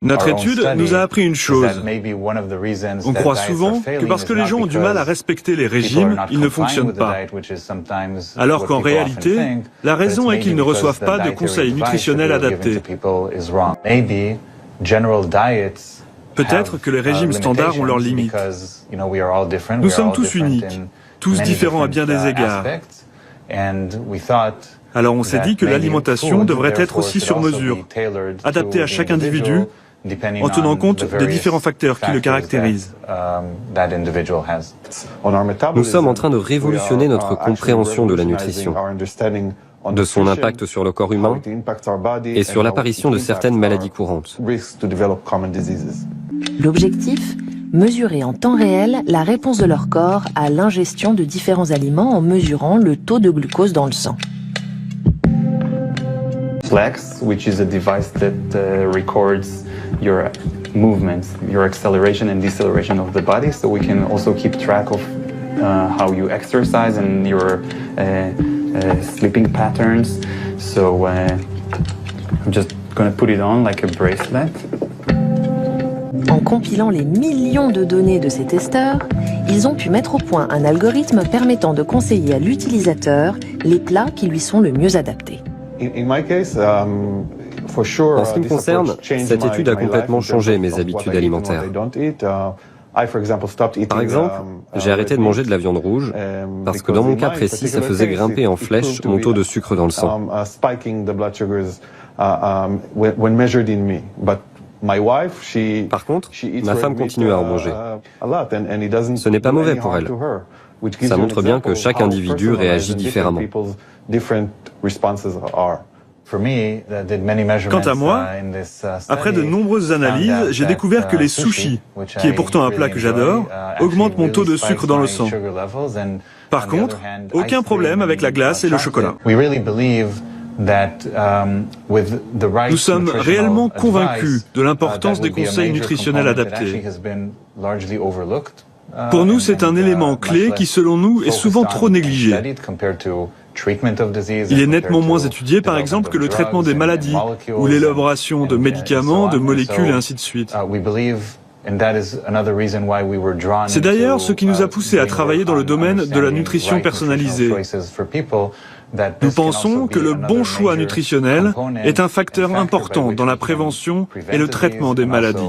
Notre étude nous a appris une chose. On croit souvent que parce que les gens ont du mal à respecter les régimes, ils ne fonctionnent pas. Alors qu'en réalité, la raison est qu'ils ne reçoivent pas de conseils nutritionnels adaptés. Peut-être que les régimes standards ont leurs limites. Nous sommes tous uniques, tous différents à bien des égards. Alors on s'est dit que l'alimentation devrait être aussi sur mesure, adaptée à chaque individu, en tenant compte des différents facteurs qui le caractérisent. Nous sommes en train de révolutionner notre compréhension de la nutrition, de son impact sur le corps humain et sur l'apparition de certaines maladies courantes. L'objectif ? Mesurer en temps réel la réponse de leur corps à l'ingestion de différents aliments en mesurant le taux de glucose dans le sang. Flex, which is a device that records your movements, your acceleration and deceleration of the body, so we can also keep track of how you exercise and your sleeping patterns. So I'm just going to put it on like a bracelet. En compilant les millions de données de ces testeurs, ils ont pu mettre au point un algorithme permettant de conseiller à l'utilisateur les plats qui lui sont le mieux adaptés. En ce qui me concerne, cette étude a complètement changé mes habitudes alimentaires. Par exemple, j'ai arrêté de manger de la viande rouge parce que dans mon cas précis, ça faisait grimper en flèche mon taux de sucre dans le sang. Par contre, ma femme continue à en manger. Ce n'est pas mauvais pour elle. Ça montre bien que chaque individu réagit différemment. Quant à moi, après de nombreuses analyses, j'ai découvert que les sushis, qui est pourtant un plat que j'adore, augmentent mon taux de sucre dans le sang. Par contre, aucun problème avec la glace et le chocolat. Nous sommes réellement convaincus de l'importance des conseils nutritionnels adaptés. Pour nous, c'est un élément clé qui, selon nous, est souvent trop négligé. Il est nettement moins étudié, par exemple, que le traitement des maladies ou l'élaboration de médicaments, de molécules et ainsi de suite. C'est d'ailleurs ce qui nous a poussé à travailler dans le domaine de la nutrition personnalisée. Nous pensons que le bon choix nutritionnel est un facteur important dans la prévention et le traitement des maladies.